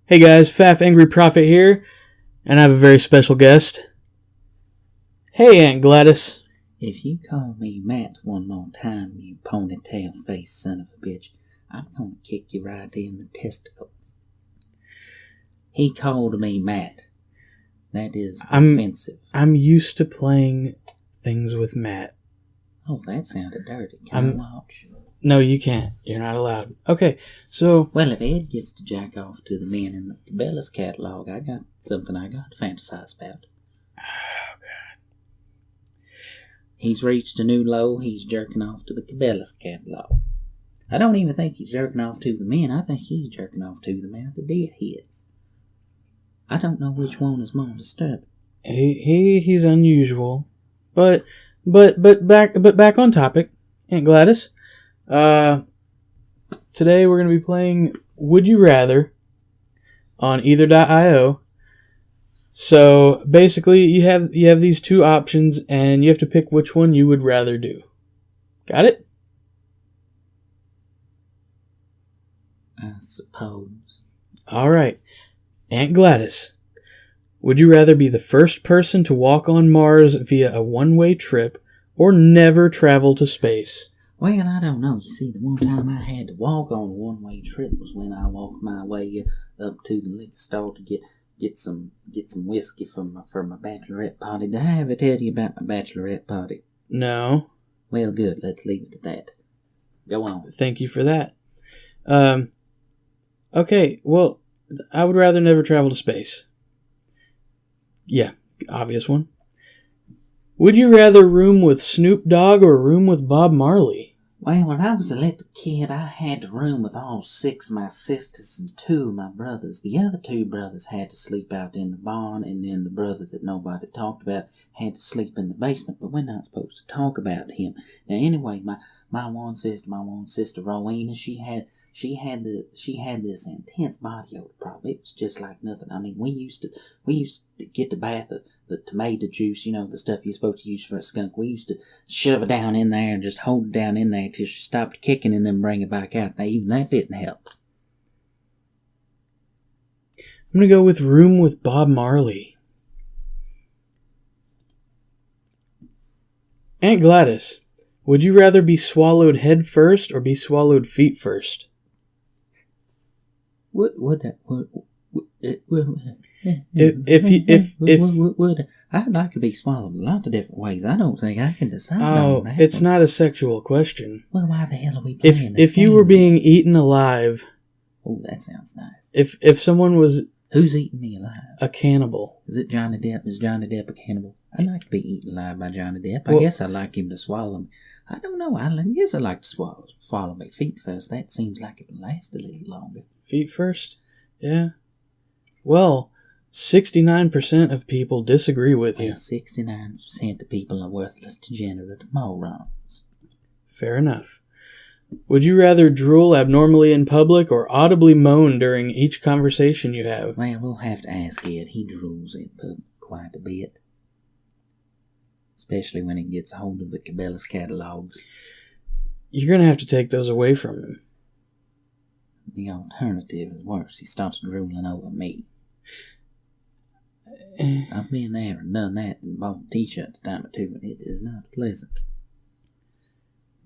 Hey guys, Faf Angry Prophet here, and I have a very special guest. Hey Aunt Gladys. If you call me Matt one more time, you ponytail face son of a bitch, I'm gonna kick you right in the testicles. He called me Matt. That is offensive. I'm used to playing things with Matt. Oh, that sounded dirty. Can I watch? No, you can't. You're not allowed. Okay, so... Well, if Ed gets to jack off to the men in the Cabela's catalog, I got something I got to fantasize about. Oh, God. He's reached a new low. He's jerking off to the Cabela's catalog. I don't even think he's jerking off to the men. I think he's jerking off to the mouth of deadheads. I don't know which one is more disturbing. He's unusual. But back on topic, Aunt Gladys. Today we're going to be playing Would You Rather on either.io. So basically you have these two options and you have to pick which one you would rather do. Got it? I suppose. All right. Aunt Gladys, would you rather be the first person to walk on Mars via a one-way trip or never travel to space? Well, I don't know. You see, the one time I had to walk on a one-way trip was when I walked my way up to the liquor store to get some whiskey for my bachelorette party. Did I ever tell you about my bachelorette party? No. Well, good. Let's leave it at that. Go on. Thank you for that. Okay, well, I would rather never travel to space. Yeah, obvious one. Would you rather room with Snoop Dogg or room with Bob Marley? Well, when I was a little kid, I had to room with all 6 of my sisters and 2 of my brothers. The other 2 brothers had to sleep out in the barn, and then the brother that nobody talked about had to sleep in the basement, but we're not supposed to talk about him. Now, anyway, my one sister, Rowena, she had this intense body odor problem. It was just like nothing. I mean, we used to get the bath of the tomato juice, you know, the stuff you're supposed to use for a skunk. We used to shove it down in there and just hold it down in there till she stopped kicking and then bring it back out. Now, even that didn't help. I'm going to go with room with Bob Marley. Aunt Gladys, would you rather be swallowed head first or be swallowed feet first? I'd like to be swallowed a lot of different ways. I don't think I can decide on that. It's not a sexual question. Well, why the hell are we playing this If you were being eaten alive... Oh, that sounds nice. If someone was... Who's eating me alive? A cannibal. Is it Johnny Depp? Is Johnny Depp a cannibal? I'd like to be eaten alive by Johnny Depp. I guess I'd like him to swallow me. I don't know. I guess I'd like to swallow me feet first. That seems like it would last a little longer. Feet first? Yeah. Well, 69% of people disagree with you. 69% of people are worthless, degenerate morons. Fair enough. Would you rather drool abnormally in public or audibly moan during each conversation you have? Well, we'll have to ask Ed. He drools in public quite a bit. Especially when he gets a hold of the Cabela's catalogs. You're going to have to take those away from him. The alternative is worse. He starts drooling over me. I've been there and done that and bought a t-shirt a time or two, and it is not pleasant.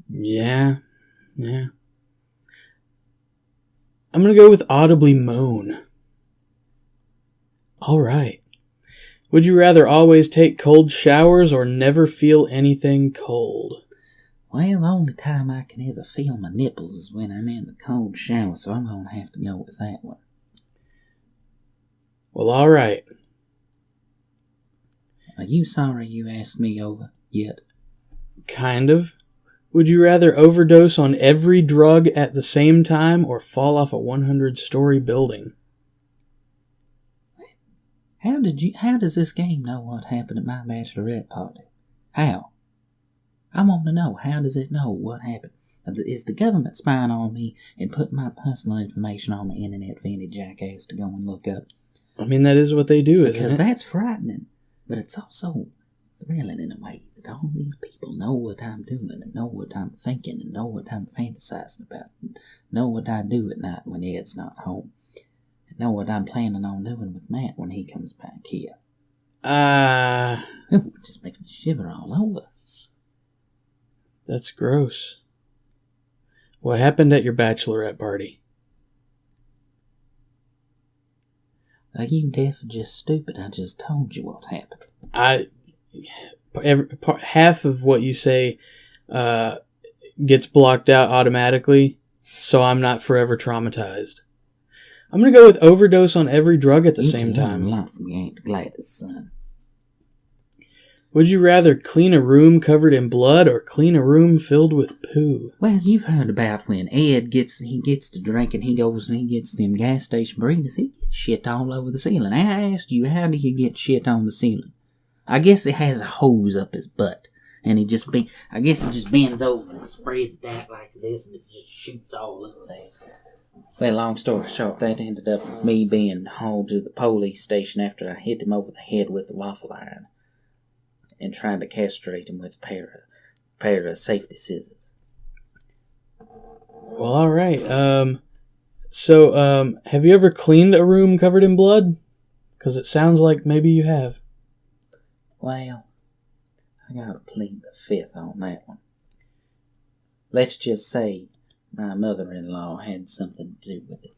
Yeah. I'm going to go with audibly moan. Alright. Would you rather always take cold showers or never feel anything cold? Well, the only time I can ever feel my nipples is when I'm in the cold shower, so I'm going to have to go with that one. Well, alright. Are you sorry you asked me over yet? Kind of. Would you rather overdose on every drug at the same time or fall off a 100-story building? How does this game know what happened at my bachelorette party? How? I want to know, how does it know what happened? Is the government spying on me and putting my personal information on the internet for any jackass to go and look up? I mean, that is what they do, isn't it? Because that's frightening, but it's also thrilling in a way that all these people know what I'm doing and know what I'm thinking and know what I'm fantasizing about and know what I do at night when Ed's not home. know what I'm planning on doing with Matt when he comes back here. Ooh, It just makes me shiver all over. That's gross. What happened at your bachelorette party? Are you deaf or just stupid? I just told you what happened. Half of what you say gets blocked out automatically, so I'm not forever traumatized. I'm going to go with overdose on every drug at the same time. You from your Aunt Gladys, son. Would you rather clean a room covered in blood or clean a room filled with poo? Well, you've heard about when Ed gets to drink and he goes and he gets them gas station burritos. He gets shit all over the ceiling. I asked you, how do you get shit on the ceiling? I guess it has a hose up his butt. And he just bends over and spreads it out like this and it just shoots all up there. Well, long story short, that ended up with me being hauled to the police station after I hit him over the head with the waffle iron and trying to castrate him with a pair of safety scissors. Well, all right. So, have you ever cleaned a room covered in blood? Because it sounds like maybe you have. Well, I gotta plead the fifth on that one. Let's just say my mother-in-law had something to do with it.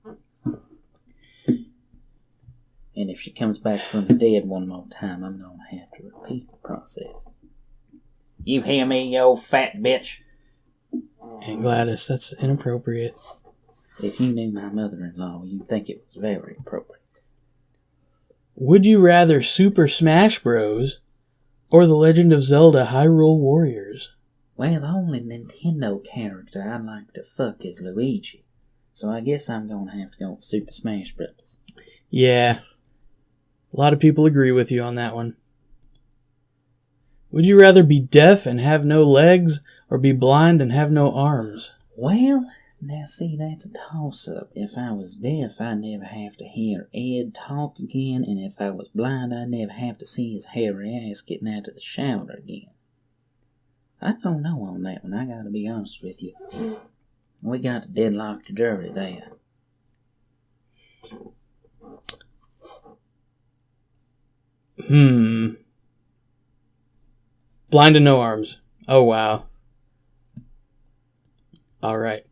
And if she comes back from the dead one more time, I'm gonna have to repeat the process. You hear me, you old fat bitch? Aunt Gladys, that's inappropriate. If you knew my mother-in-law, you'd think it was very appropriate. Would you rather Super Smash Bros. Or The Legend of Zelda Hyrule Warriors? Well, the only Nintendo character I'd like to fuck is Luigi. So I guess I'm gonna have to go with Super Smash Bros. Yeah. A lot of people agree with you on that one. Would you rather be deaf and have no legs, or be blind and have no arms? Well, now see, that's a toss-up. If I was deaf, I'd never have to hear Ed talk again, and if I was blind, I'd never have to see his hairy ass getting out of the shower again. I don't know on that one, I gotta be honest with you. We got the deadlocked to jury there. Blind and no arms. Oh, wow. Alright.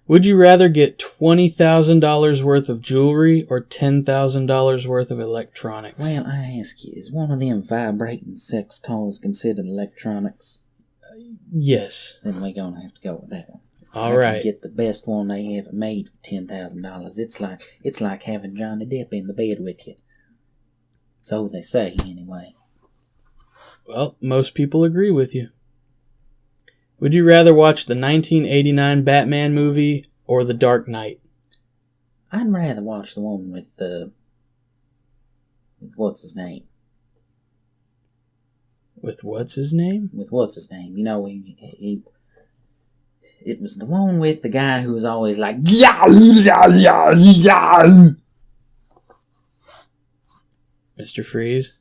Would you rather get $20,000 worth of jewelry or $10,000 worth of electronics? Well, I ask you, is one of them vibrating sex toys considered electronics? Yes. Then we're gonna have to go with that one. Alright. Get the best one they ever made for $10,000. It's like having Johnny Depp in the bed with you. So they say, anyway. Well, most people agree with you. Would you rather watch the 1989 Batman movie or The Dark Knight? I'd rather watch the one with what's his name? With what's his name? With what's his name? You know, it was the one with the guy who was always like, yeah, yeah, yeah, yeah. Mr. Freeze?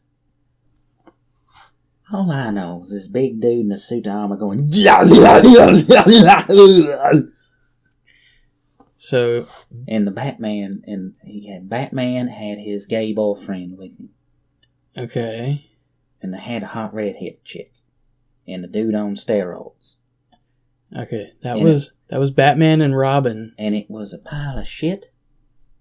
All I know is this big dude in a suit of armor going, yeah, yeah, yeah, yeah, yeah. So, and Batman had his gay boyfriend with him. Okay. And they had a hot redhead chick. And the dude on steroids. Okay, that was Batman and Robin. And it was a pile of shit,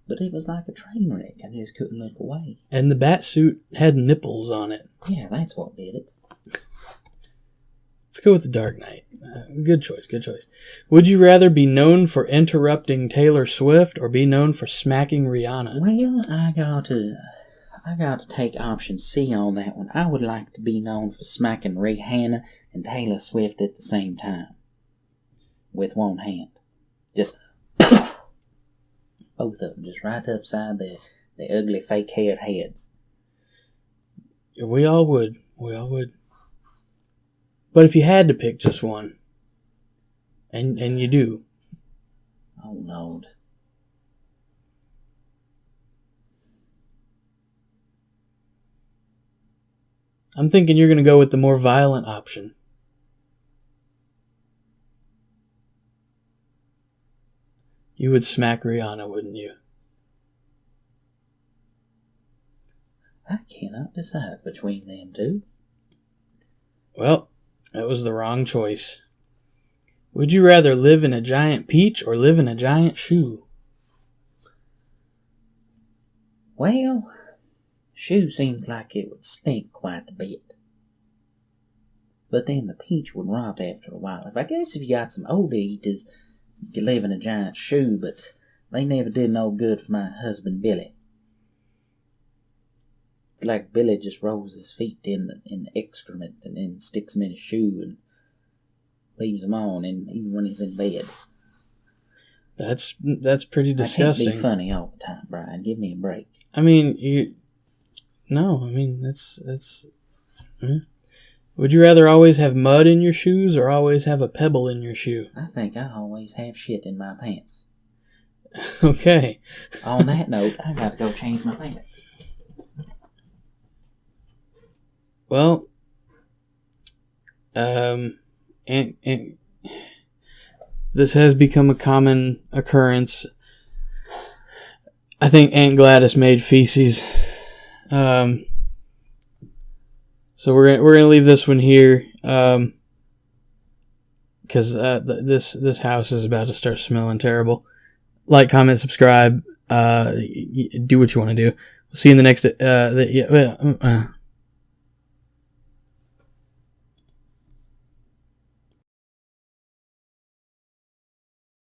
but it was like a train wreck. I just couldn't look away. And the bat suit had nipples on it. Yeah, that's what did it. Let's go with The Dark Knight. Good choice, good choice. Would you rather be known for interrupting Taylor Swift or be known for smacking Rihanna? Well, I got to take option C on that one. I would like to be known for smacking Rihanna and Taylor Swift at the same time. With one hand. Just both of them, just right upside the ugly fake haired heads. We all would. We all would. But if you had to pick just one, and you do. Oh, Lord. I'm thinking you're going to go with the more violent option. You would smack Rihanna, wouldn't you? I cannot decide between them two. Well, that was the wrong choice. Would you rather live in a giant peach or live in a giant shoe? Well, shoe seems like it would stink quite a bit. But then the peach would rot after a while. I guess if you got some old eaters, you could live in a giant shoe, but they never did no good for my husband Billy. It's like Billy just rolls his feet in the excrement and then sticks them in his shoe and leaves them on, and even when he's in bed. That's pretty disgusting. I can't be funny all the time, Brian. Give me a break. I mean, that's. Would you rather always have mud in your shoes or always have a pebble in your shoe? I think I always have shit in my pants. Okay. On that note, I gotta go change my pants. Well, and this has become a common occurrence. I think Aunt Gladys made feces. So we're gonna leave this one here, because this house is about to start smelling terrible. Like, comment, subscribe. Do what you want to do. We'll see you in the next.